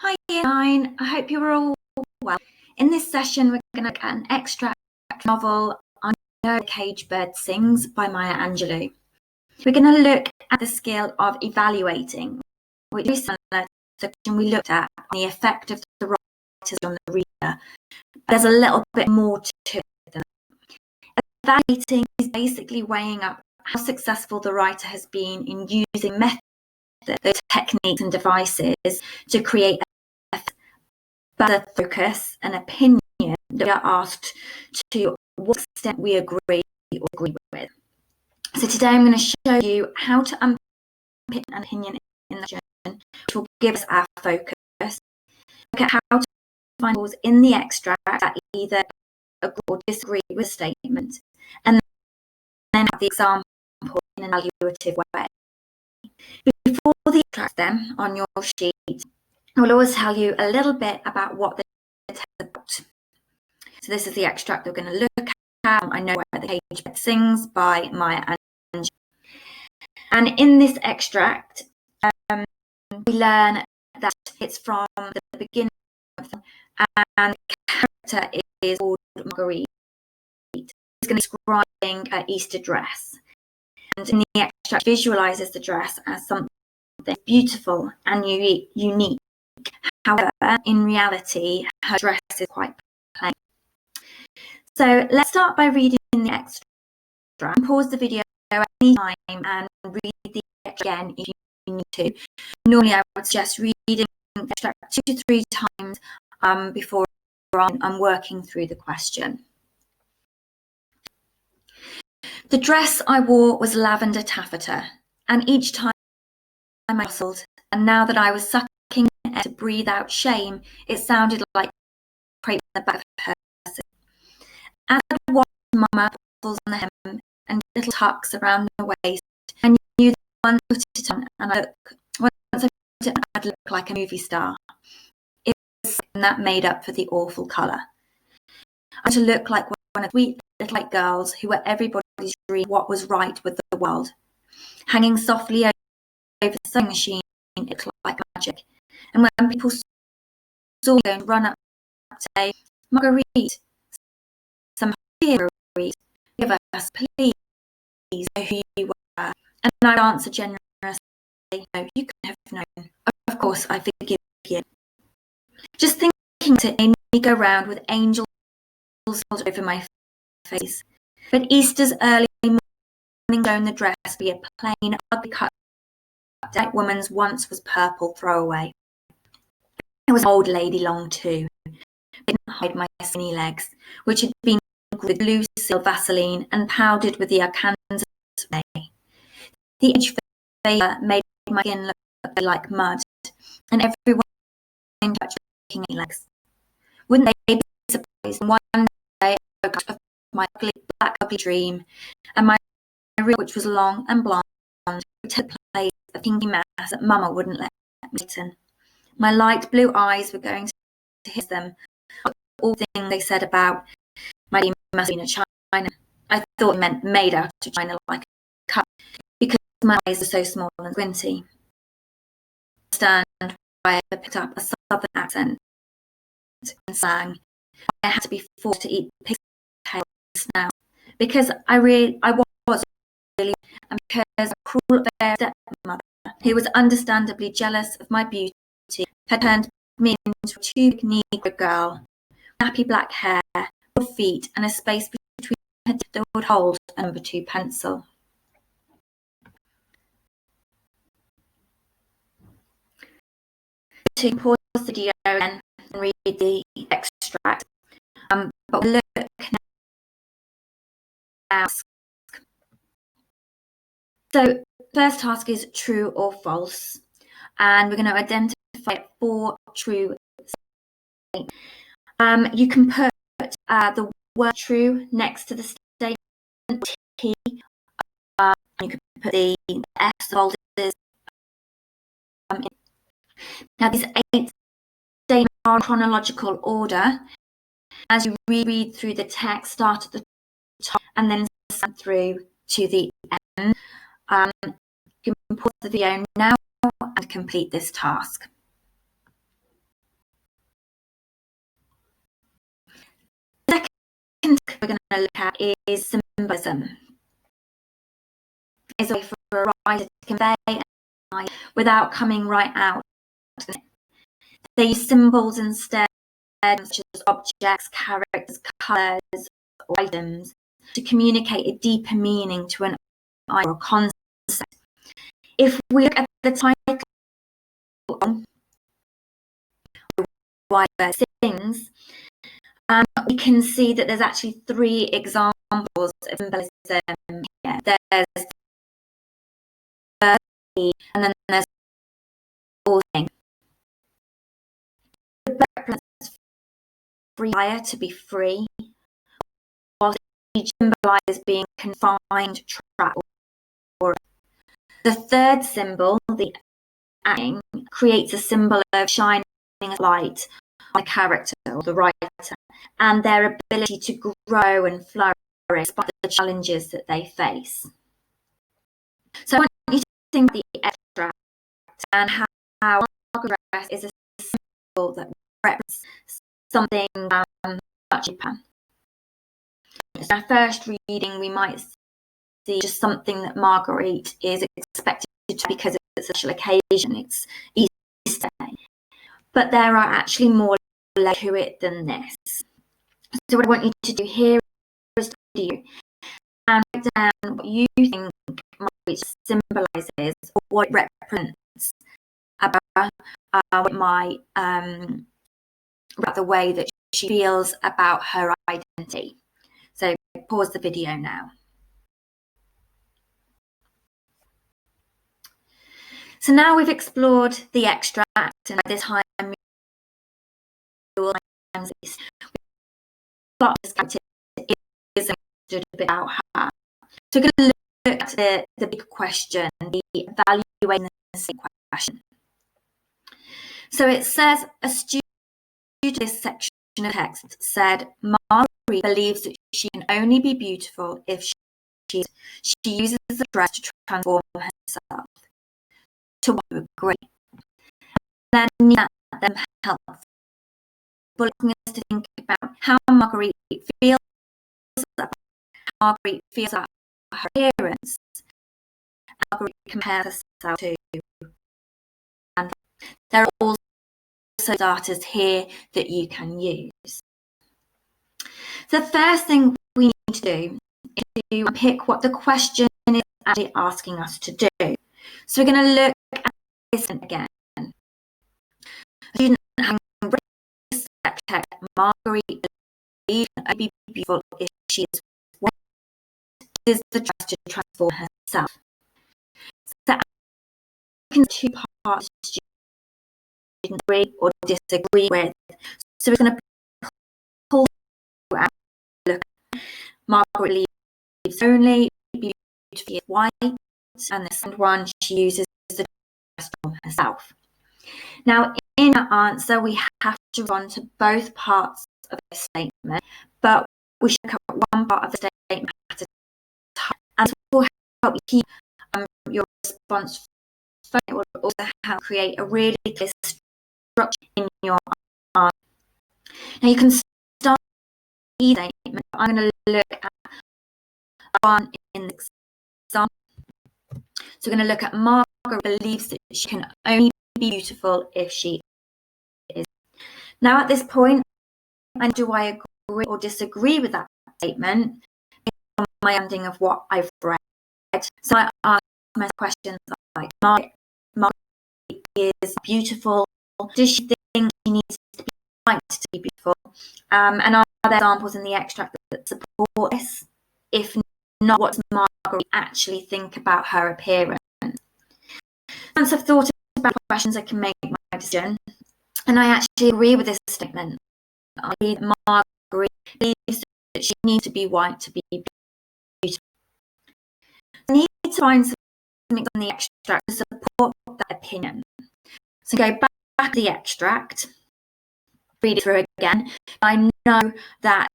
Hi Year 9, I hope you are all well. In this session we're going to look at an extract novel I Know a Caged Bird Sings by Maya Angelou. We're going to look at the skill of evaluating, which is similar to the question we looked at, the effect of the writers on the reader. There's a little bit more to it than that. Evaluating is basically weighing up how successful the writer has been in using methods, those techniques and devices to create a better focus and opinion that we are asked to what extent we agree or agree with. So today I'm going to show you how to unpick an opinion in the question, which will give us our focus. Look at how to find rules in the extract that either agree or disagree with a statement, and then have the example in an evaluative way. Before the extract then on your sheet, I will always tell you a little bit about what the text is about. So this is the extract we're going to look at. I Know Where the Caged Bird Sings by Maya Angelou. And in this extract, we learn that it's from the beginning of the and the character is called Marguerite. It's going to be describing her Easter dress. And in the extract, visualises the dress as something beautiful and unique. However, in reality, her dress is quite plain. So let's start by reading the extract. Pause the video at any time and read the extract again if you need to. Normally, I would suggest reading the extract 2 to 3 times before I'm working through the question. The dress I wore was lavender taffeta, and each time I muscled, and now that I was sucking air to breathe out shame, it sounded like crepe in the back of her person. As I watched Mama buckles on the hem and little tucks around the waist, I knew that once I put it on and I'd look like a movie star. It was that made up for the awful colour. I to look like one of the sweet little white girls who were everybody's dream of what was right with the world. Hanging softly over the sewing machine, it looked like magic. And when people saw me going to run up to say, Marguerite, some Marguerite, give us, please, know who you were. And I'd answer generously, no, you couldn't have known. Of course, I forgive you. Just thinking it made me go round with angels over my face. But Easter's early morning shown the dress be a plain, ugly cut. That woman's once was purple throwaway. It was an old lady long too. It didn't hide my skinny legs, which had been with blue seal Vaseline and powdered with the Arkansas spray. The edge favour made my skin look like mud, and everyone touched looking at my legs. Wouldn't they be surprised when one day I woke up of my black ugly dream, and my real, which was long and blonde, took place a pinky mass that Mama wouldn't let me in. My light blue eyes were going to hit them. All things they said about my dream must have been a china. I thought it meant made out of china like a cup, because my eyes are so small and squinty. I understand why I picked up a southern accent and sang. I had to be forced to eat pig's tails now, because I was really, and because a cruel stepmother, who was understandably jealous of my beauty, had turned me into a too Negro girl, nappy black hair, broad feet, and a space between her teeth that would hold a number 2 pencil. To pause the video and read the extract, but we'll look now. So, first task is true or false, and we're going to identify 4 true statements. You can put the word true next to the statement T. You can put the S folders. Now, these 8 statements are in chronological order. As you reread through the text, start at the top and then send through to the end. You can pause the video now and complete this task. to look at is symbolism. It's a way for a writer to convey an idea without coming right out. They use symbols instead, such as objects, characters, colours, or items, to communicate a deeper meaning to an idea or concept. If we look at the title, Why Birds Sings, we can see that there's actually 3 examples of symbolism here. There's bird, and then there's all thing. The bird represents free desire to be free, while the symbolizes being confined, trapped, or the third symbol, the acting, creates a symbol of shining a light on a character or the writer and their ability to grow and flourish despite the challenges that they face. So I want you to think about the extract and how Margaret is a symbol that represents something much deeper. In our first reading, we might see just something that Marguerite is expected to because it's a special occasion, it's Easter. But there are actually more layers to it than this. So what I want you to do here is to and write down what you think Marguerite symbolises or what it represents about what might about the way that she feels about her identity. So pause the video now. So now we've explored the extract, and at this time, it is a bit about her. So we're going to look at the big question, the evaluating the question. So it says, a student in this section of text said, Marguerite believes that she can only be beautiful if she uses the dress to transform herself. To what you agree. Then that helps asking us to think about how Marguerite feels about her appearance. Marguerite compares herself to, and there are also starters here that you can use. The first thing we need to do is to pick what the question is actually asking us to do. So we're going to look at this again. A student having Marguerite believes she can be beautiful if she is white. Is the dress to transform herself. So we can see 2 parts student agree or disagree with. So we're going to pull out, look at Margaret believes only beautiful is white, and the second one she uses the dress to transform herself. Now in our answer we have to run to both parts of the statement, but we should look at one part of the statement at a time, and this will help you keep your response. It will also help create a really clear structure in your answer. Now you can start either statement. I'm going to look at one in the example. So we're going to look at Margaret believes that she can only be beautiful if she is. Now at this point, and do I agree or disagree with that statement based on my understanding of what I've read? So I ask my questions like, Margaret is beautiful. Does she think she needs to be white to be beautiful? And are there examples in the extract that support this? If not, what does Margaret actually think about her appearance? Once I've thought about questions, I can make my decision. And I actually agree with this statement. I believe Margaret believes that she needs to be white to be beautiful. I need to find something in the extract to support that opinion. So go back to the extract, read it through again. I know that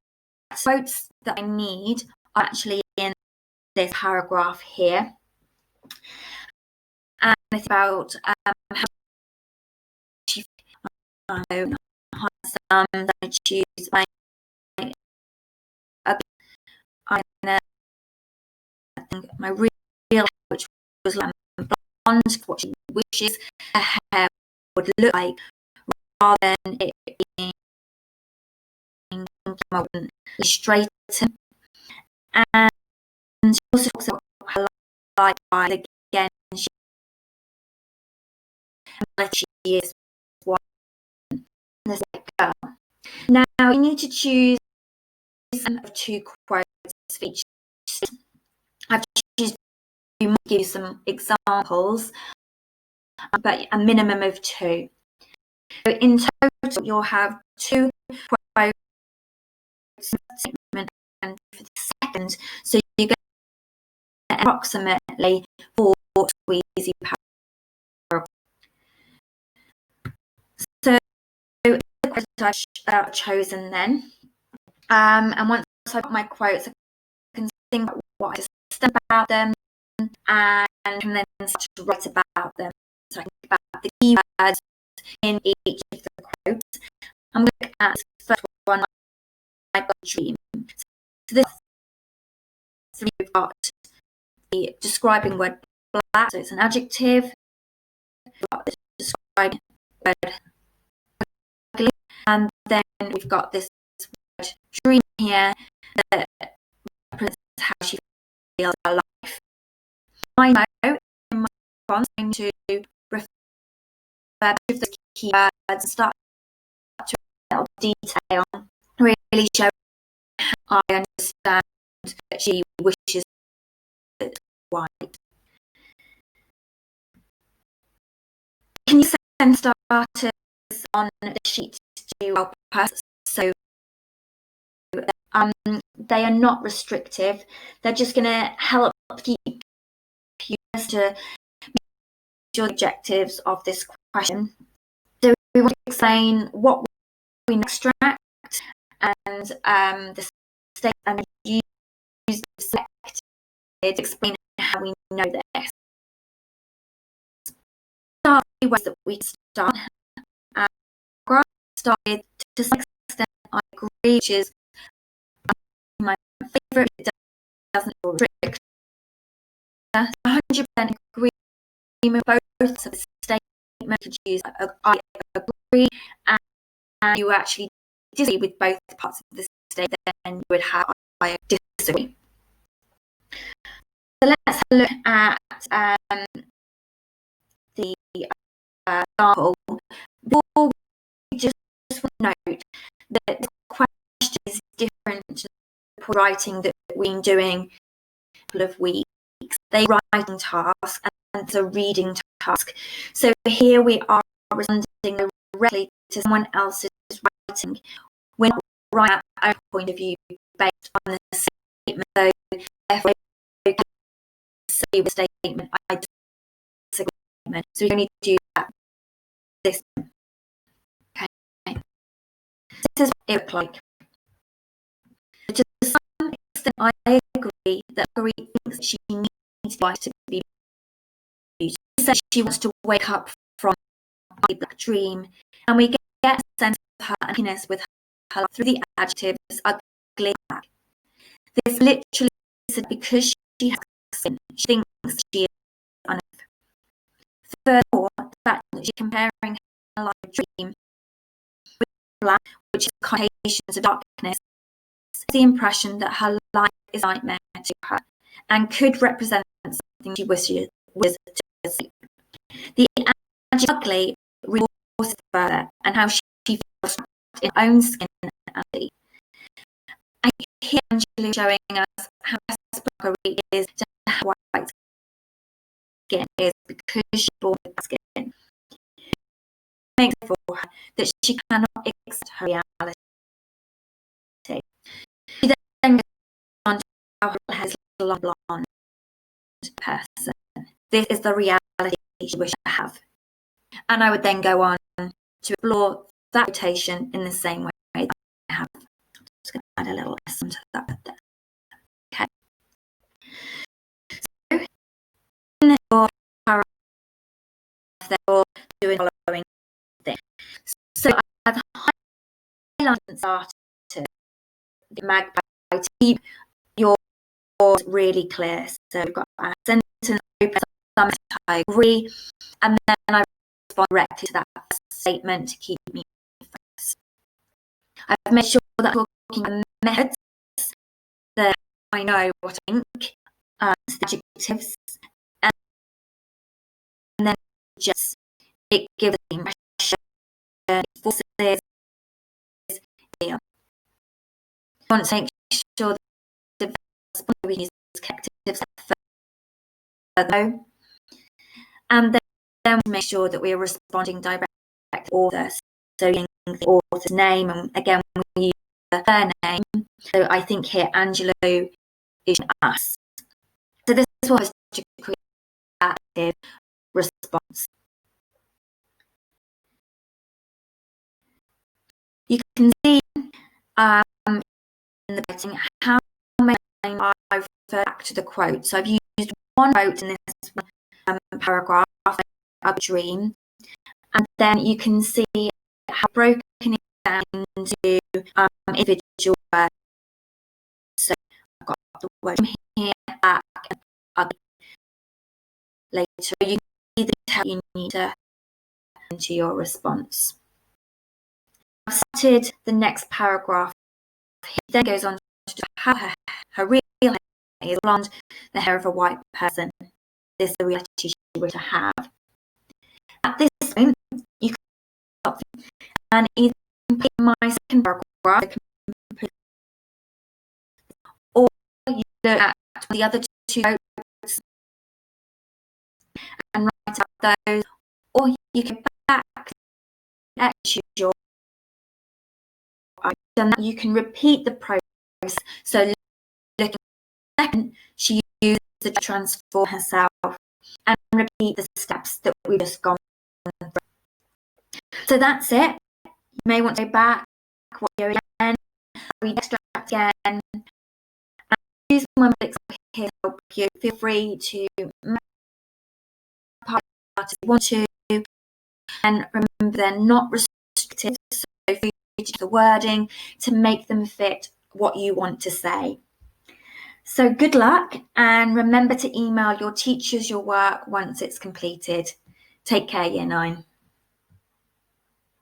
quotes that I need are actually in this paragraph here. And it's about how she that I choose my eyeliner, my real hair, which was like blonde, what she wishes her hair would look like, rather than it being straighten. And she also talks about her lifestyle again. She is one girl. Now you need to choose of 2 quotes for each. I've chosen to give you some examples, but a minimum of 2. So in total, you'll have 2 quotes statement and for the second. So you get approximately 4 squeezy paragraphs. So the quotes I've chosen then, and once I've got my quotes, I can think about what I just said about them, and can then start to write about them. So I can think about the keywords in each of the quotes. I'm going to look at the first one, my dream. So this 3, we've got the describing word black, so it's an adjective. We've got the describing word ugly, and then we've got this word dream here that represents how she feels her life. I know in my response I'm going to refer to the keywords and start to a little detail, really show I understand that she wishes it white. Can you send starters on the sheet to help us? So they are not restrictive. They're just going to help keep you to your objectives of this question. So we want to explain what we extract and the state, and use the selected to explain how we know this. Start the ways that we start. Started to some extent, I agree, which is my favourite. It doesn't restrict. 100% agreement. Both of the statement could use I agree, and you actually disagree with both parts of the statement, then you would have I disagree. So let's have a look at the example. Before we just want to note that the question is different to the writing that we've been doing a couple of weeks. They writing task and it's a reading task. So here we are responding directly to someone else's writing. We're not writing our own point of view based on the statement. So therefore, say the statement, I disagree. So we only do that. This. Okay. This is what it looks like. To some extent, I agree that Marguerite thinks that she needs life to be beautiful. She says she wants to wake up from a black dream, and we get a sense of her happiness with her life through the adjectives ugly. This literally is because she has sin. She thinks she is unfair. Furthermore, the fact that she's comparing her life dream with black, which is connotations of darkness, the impression that her life is a nightmare to her and could represent something she wishes to see. The adjective ugly reinforces further and how she feels in her own skin and body. I hear Angela showing us how desperate Marguerite is to have white skin is because she's born with that skin. It makes it for her that she cannot accept her reality. She then goes on to how her has a long blonde person. This is the reality she wishes to have. And I would then go on to explore that rotation in the same way that I have. I'm just going to add a little lesson to that there. Okay. So in this paragraph, therefore, doing the following thing. So I've highlighted and started the magpie team yours is really clear. So we've got a sentence open, I agree, and then I respond directly to that statement to keep me focused. I've made sure that I'm talking about methods, that I know what I think, adjectives, and then just it gives the impression, forces. I want to make sure that we use collectives further, and then we make sure that we are responding directly to the author. So using the author's name, and again we use their name. So I think here Angelo is us. So this was such a creative response. You can see in the writing how many times I refer back to the quote. So I've used one quote in this paragraph, a dream, and then you can see how broken it down into individual words. So I've got the word here, back, and other later. You can see the detail you need to into your response. I've started the next paragraph. It then goes on to how her real hair is blonde, the hair of a white person. This is the reality she would have. At this point, you can stop and either complete my second paragraph, or you look at the other two quotes and write out those, or you can back and choose your item. You can repeat the process. So looking at second, she used to transform herself and repeat the steps that we've just gone through. So that's it. You may want to go back, what you're again, read extract again, and use my books here to help you. Feel free to part if you want to, and remember they're not restricted, so feel free to change the wording to make them fit what you want to say. So good luck, and remember to email your teachers your work once it's completed. Take care, Year 9.